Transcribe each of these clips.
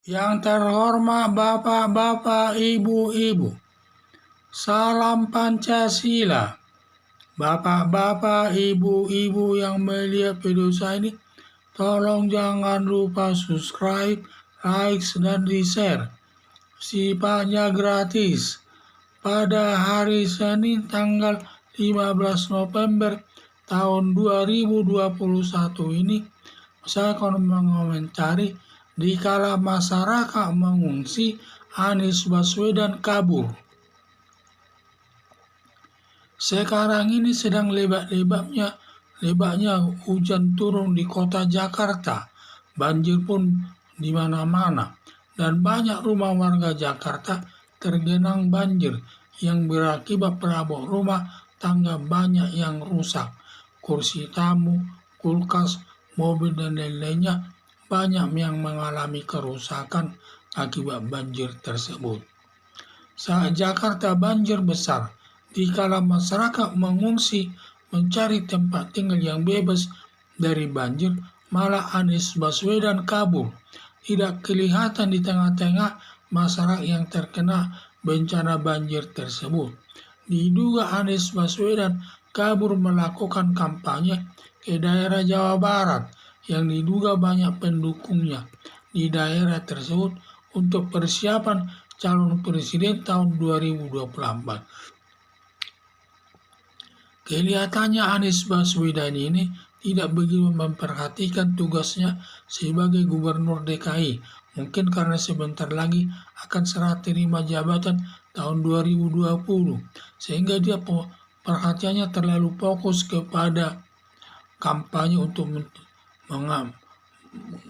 Yang terhormat Bapak-bapak, Ibu-ibu, salam Pancasila. Bapak-bapak, Ibu-ibu yang melihat video saya ini, tolong jangan lupa subscribe, like, dan di-share. Sifatnya gratis. Pada hari Senin tanggal 15 November tahun 2021 ini, saya akan mengomentari dikala masyarakat mengungsi, Anies Baswedan kabur. Sekarang ini sedang lebatnya hujan turun di kota Jakarta. Banjir pun di mana-mana. Dan banyak rumah warga Jakarta tergenang banjir yang berakibat perabot rumah tangga banyak yang rusak. Kursi tamu, kulkas, mobil, dan lain-lainnya banyak yang mengalami kerusakan akibat banjir tersebut. Saat Jakarta banjir besar, dikala masyarakat mengungsi mencari tempat tinggal yang bebas dari banjir, malah Anies Baswedan kabur. Tidak kelihatan di tengah-tengah masyarakat yang terkena bencana banjir tersebut. Diduga Anies Baswedan kabur melakukan kampanye ke daerah Jawa Barat yang diduga banyak pendukungnya di daerah tersebut untuk persiapan calon presiden tahun 2024. Kelihatannya Anies Baswedan ini tidak begitu memperhatikan tugasnya sebagai gubernur DKI. Mungkin karena sebentar lagi akan serah terima jabatan tahun 2020. Sehingga dia perhatiannya terlalu fokus kepada kampanye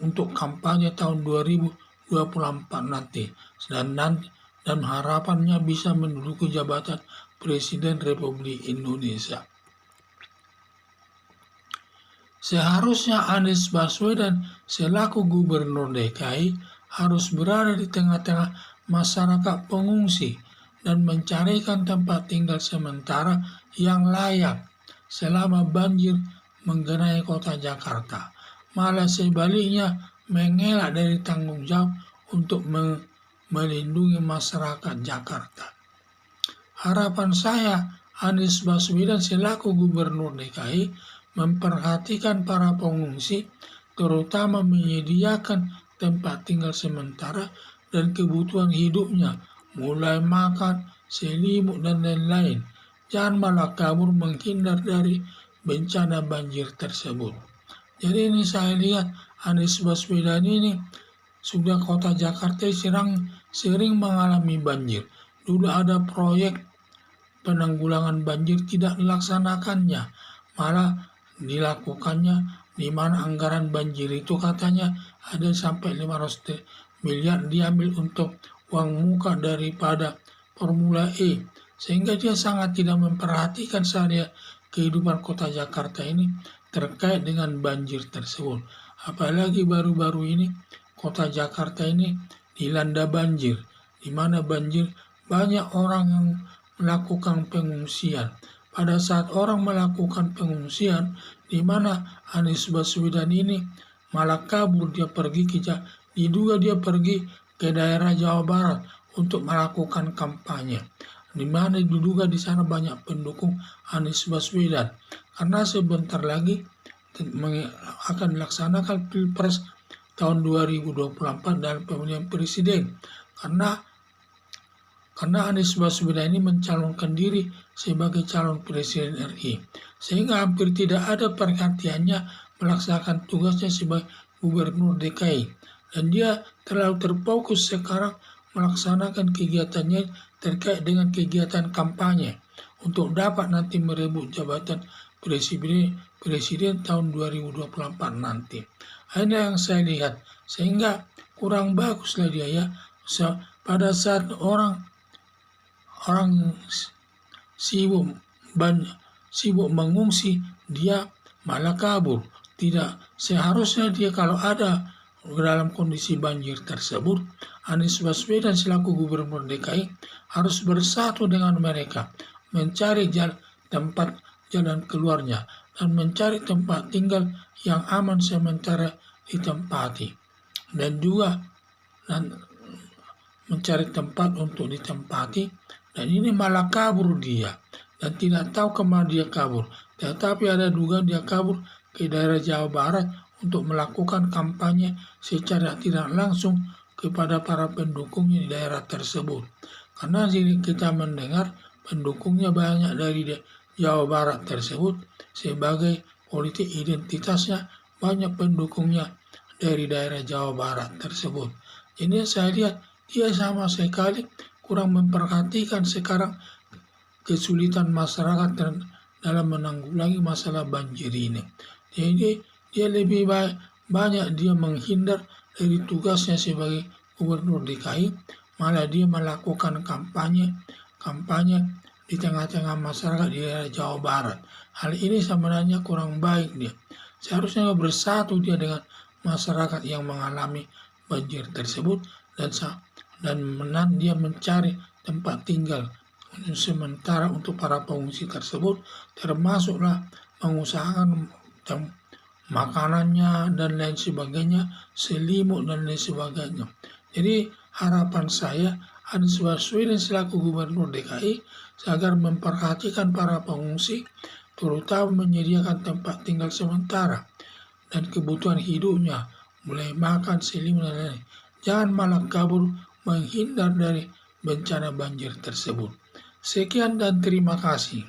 untuk kampanye tahun 2024 nanti. Dan harapannya bisa menduduki jabatan Presiden Republik Indonesia. Seharusnya Anies Baswedan selaku Gubernur DKI harus berada di tengah-tengah masyarakat pengungsi dan mencarikan tempat tinggal sementara yang layak selama banjir menggenangi kota Jakarta. Malah sebaliknya mengelak dari tanggung jawab untuk melindungi masyarakat Jakarta. Harapan saya, Anies Baswedan selaku Gubernur DKI memperhatikan para pengungsi, terutama menyediakan tempat tinggal sementara dan kebutuhan hidupnya, mulai makan, selimut, dan lain-lain. Jangan malah kabur menghindar dari bencana banjir tersebut. Jadi ini saya lihat Anies Baswedan ini sudah kota Jakarta sering mengalami banjir. Dulu ada proyek penanggulangan banjir tidak dilaksanakannya, malah dilakukannya di mana anggaran banjir itu katanya ada sampai 500 miliar diambil untuk uang muka daripada Formula E, sehingga dia sangat tidak memperhatikan sehari kehidupan kota Jakarta ini terkait dengan banjir tersebut. Apalagi baru-baru ini kota Jakarta ini dilanda banjir, di mana banjir banyak orang yang melakukan pengungsian. Pada saat orang melakukan pengungsian, di mana Anies Baswedan ini malah kabur, diduga dia pergi ke daerah Jawa Barat untuk melakukan kampanye, di mana diduga di sana banyak pendukung Anies Baswedan, karena sebentar lagi akan dilaksanakan Pilpres tahun 2024 dan pemilihan presiden, karena Anies Baswedan ini mencalonkan diri sebagai calon presiden RI, sehingga hampir tidak ada perhatiannya melaksanakan tugasnya sebagai gubernur DKI, dan dia terlalu terfokus sekarang melaksanakan kegiatannya terkait dengan kegiatan kampanye untuk dapat nanti merebut jabatan presiden tahun 2024 nanti. Ini yang saya lihat, sehingga kurang baguslah dia ya. Pada saat orang sibuk mengungsi, dia malah kabur. Tidak seharusnya dia kalau ada dalam kondisi banjir tersebut, Anies Baswedan selaku Gubernur DKI harus bersatu dengan mereka, mencari tempat jalan keluarnya dan mencari tempat tinggal yang aman sementara ditempati. Dan juga dan mencari tempat untuk ditempati, dan ini malah kabur dia dan tidak tahu kemana dia kabur. Tetapi ada dugaan dia kabur ke daerah Jawa Barat untuk melakukan kampanye secara tidak langsung kepada para pendukungnya di daerah tersebut. Karena kita mendengar pendukungnya banyak dari Jawa Barat tersebut, sebagai politik identitasnya banyak pendukungnya dari daerah Jawa Barat tersebut. Jadi saya lihat dia sama sekali kurang memperhatikan sekarang kesulitan masyarakat dalam menanggulangi masalah banjir ini. Jadi dia lebih banyak dia menghindar dari tugasnya sebagai gubernur DKI, malah dia melakukan kampanye di tengah-tengah masyarakat di daerah Jawa Barat. Hal ini sebenarnya kurang baik dia. Seharusnya bersatu dia dengan masyarakat yang mengalami banjir tersebut dan dia mencari tempat tinggal sementara untuk para pengungsi tersebut, termasuklah mengusahakan makanannya dan lain sebagainya, selimut dan lain sebagainya. Jadi harapan saya Anies Baswedan selaku gubernur DKI agar memperhatikan para pengungsi, terutama menyediakan tempat tinggal sementara dan kebutuhan hidupnya, mulai makan, selimut dan lain-lain. Jangan malah kabur menghindar dari bencana banjir tersebut. Sekian dan terima kasih.